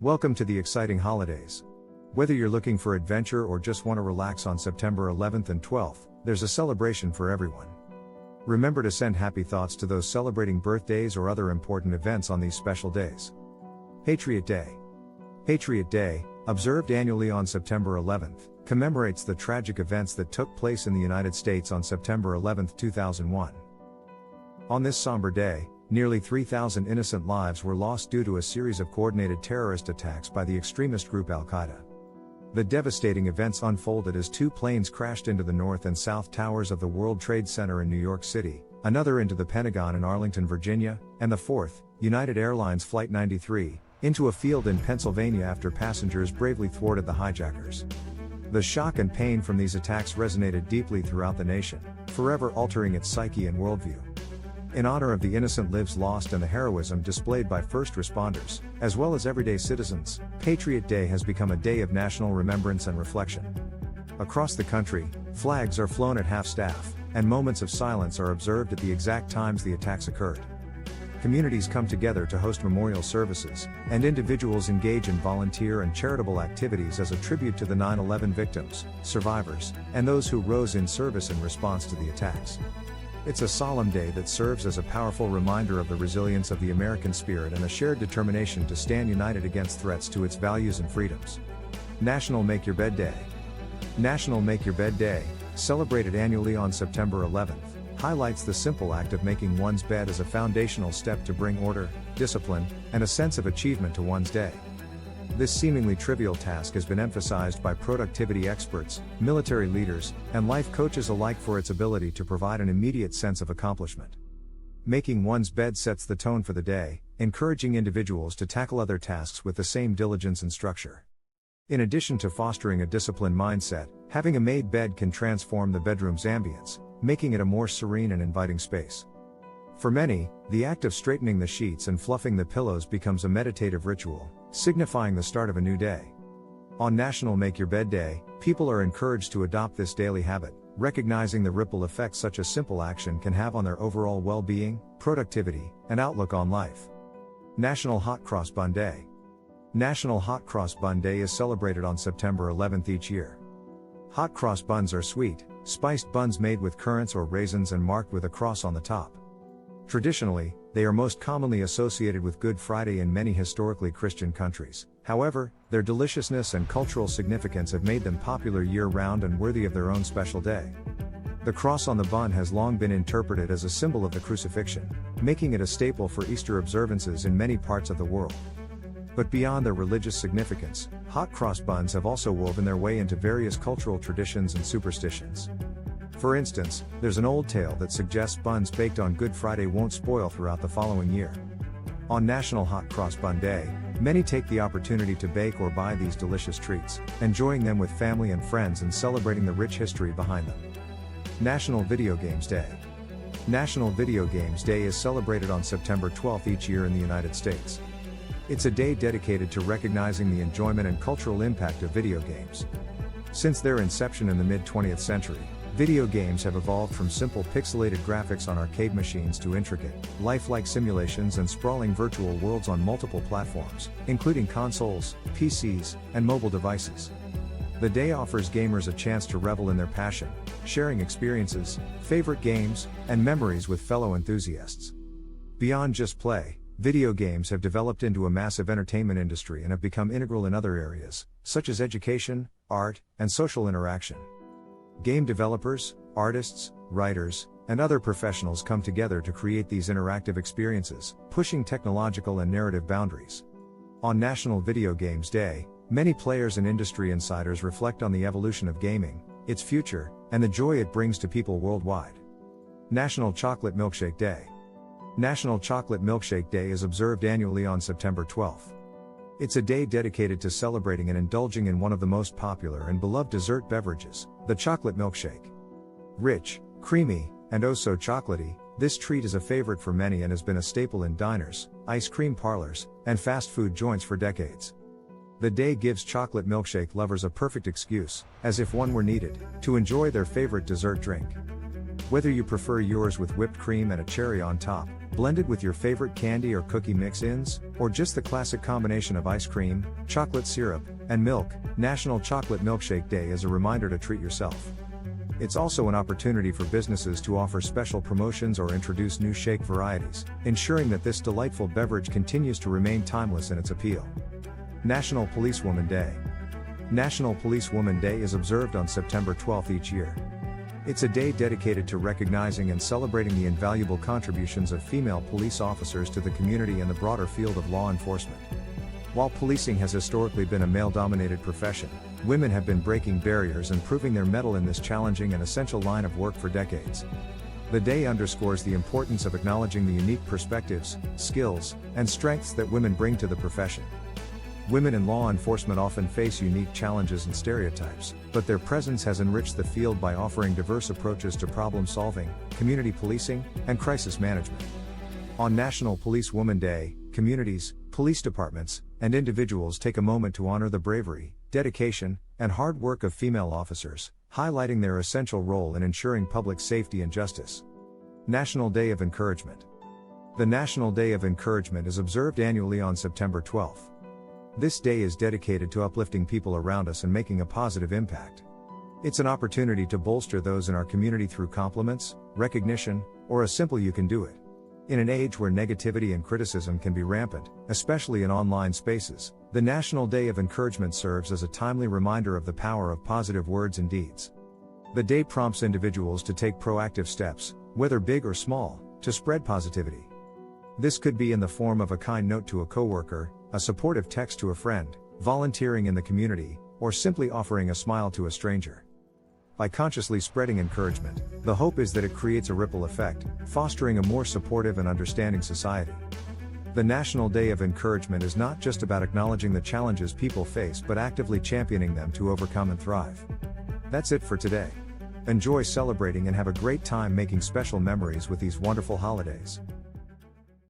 Welcome to the exciting holidays. Whether you're looking for adventure or just want to relax on September 11th and 12th, there's a celebration for everyone. Remember to send happy thoughts to those celebrating birthdays or other important events on these special days. Patriot Day. Patriot Day, observed annually on September 11th, commemorates the tragic events that took place in the United States on September 11, 2001. On this somber day, nearly 3,000 innocent lives were lost due to a series of coordinated terrorist attacks by the extremist group Al-Qaeda. The devastating events unfolded as two planes crashed into the north and south towers of the World Trade Center in New York City, another into the Pentagon in Arlington, Virginia, and the fourth, United Airlines Flight 93, into a field in Pennsylvania after passengers bravely thwarted the hijackers. The shock and pain from these attacks resonated deeply throughout the nation, forever altering its psyche and worldview. In honor of the innocent lives lost and the heroism displayed by first responders, as well as everyday citizens, Patriot Day has become a day of national remembrance and reflection. Across the country, flags are flown at half-staff, and moments of silence are observed at the exact times the attacks occurred. Communities come together to host memorial services, and individuals engage in volunteer and charitable activities as a tribute to the 9/11 victims, survivors, and those who rose in service in response to the attacks. It's a solemn day that serves as a powerful reminder of the resilience of the American spirit and a shared determination to stand united against threats to its values and freedoms. National Make Your Bed Day. National Make Your Bed Day, celebrated annually on September 11th, highlights the simple act of making one's bed as a foundational step to bring order, discipline, and a sense of achievement to one's day. This seemingly trivial task has been emphasized by productivity experts, military leaders, and life coaches alike for its ability to provide an immediate sense of accomplishment. Making one's bed sets the tone for the day, encouraging individuals to tackle other tasks with the same diligence and structure. In addition to fostering a disciplined mindset, having a made bed can transform the bedroom's ambience, making it a more serene and inviting space. For many, the act of straightening the sheets and fluffing the pillows becomes a meditative ritual, signifying the start of a new day. On National Make Your Bed Day, people are encouraged to adopt this daily habit, recognizing the ripple effects such a simple action can have on their overall well-being, productivity, and outlook on life. National Hot Cross Bun Day. National Hot Cross Bun Day is celebrated on September 11th each year. Hot cross buns are sweet, spiced buns made with currants or raisins and marked with a cross on the top. Traditionally, they are most commonly associated with Good Friday in many historically Christian countries. However, their deliciousness and cultural significance have made them popular year-round and worthy of their own special day. The cross on the bun has long been interpreted as a symbol of the crucifixion, making it a staple for Easter observances in many parts of the world. But beyond their religious significance, hot cross buns have also woven their way into various cultural traditions and superstitions. For instance, there's an old tale that suggests buns baked on Good Friday won't spoil throughout the following year. On National Hot Cross Bun Day, many take the opportunity to bake or buy these delicious treats, enjoying them with family and friends and celebrating the rich history behind them. National Video Games Day. National Video Games Day is celebrated on September 12th each year in the United States. It's a day dedicated to recognizing the enjoyment and cultural impact of video games. Since their inception in the mid-20th century, video games have evolved from simple pixelated graphics on arcade machines to intricate, lifelike simulations and sprawling virtual worlds on multiple platforms, including consoles, PCs, and mobile devices. The day offers gamers a chance to revel in their passion, sharing experiences, favorite games, and memories with fellow enthusiasts. Beyond just play, video games have developed into a massive entertainment industry and have become integral in other areas, such as education, art, and social interaction. Game developers, artists, writers, and other professionals come together to create these interactive experiences, pushing technological and narrative boundaries. On National Video Games Day, many players and industry insiders reflect on the evolution of gaming, its future, and the joy it brings to people worldwide. National Chocolate Milkshake Day. National Chocolate Milkshake Day is observed annually on September 12th. It's a day dedicated to celebrating and indulging in one of the most popular and beloved dessert beverages, the chocolate milkshake. Rich, creamy, and oh so chocolatey, this treat is a favorite for many and has been a staple in diners, ice cream parlors, and fast food joints for decades. The day gives chocolate milkshake lovers a perfect excuse, as if one were needed, to enjoy their favorite dessert drink. Whether you prefer yours with whipped cream and a cherry on top, blended with your favorite candy or cookie mix-ins, or just the classic combination of ice cream, chocolate syrup, and milk, National Chocolate Milkshake Day is a reminder to treat yourself. It's also an opportunity for businesses to offer special promotions or introduce new shake varieties, ensuring that this delightful beverage continues to remain timeless in its appeal. National Policewoman Day. National Policewoman Day is observed on September 12 each year. It's a day dedicated to recognizing and celebrating the invaluable contributions of female police officers to the community and the broader field of law enforcement. While policing has historically been a male-dominated profession, women have been breaking barriers and proving their mettle in this challenging and essential line of work for decades. The day underscores the importance of acknowledging the unique perspectives, skills, and strengths that women bring to the profession. Women in law enforcement often face unique challenges and stereotypes, but their presence has enriched the field by offering diverse approaches to problem solving, community policing, and crisis management. On National Policewoman Day, communities, police departments, and individuals take a moment to honor the bravery, dedication, and hard work of female officers, highlighting their essential role in ensuring public safety and justice. National Day of Encouragement. The National Day of Encouragement is observed annually on September 12. This day is dedicated to uplifting people around us and making a positive impact. It's an opportunity to bolster those in our community through compliments, recognition, or a simple "you can do it." In an age where negativity and criticism can be rampant, especially in online spaces, the National Day of Encouragement serves as a timely reminder of the power of positive words and deeds. The day prompts individuals to take proactive steps, whether big or small, to spread positivity. This could be in the form of a kind note to a coworker, a supportive text to a friend, volunteering in the community, or simply offering a smile to a stranger. By consciously spreading encouragement, the hope is that it creates a ripple effect, fostering a more supportive and understanding society. The National Day of Encouragement is not just about acknowledging the challenges people face but actively championing them to overcome and thrive. That's it for today. Enjoy celebrating and have a great time making special memories with these wonderful holidays.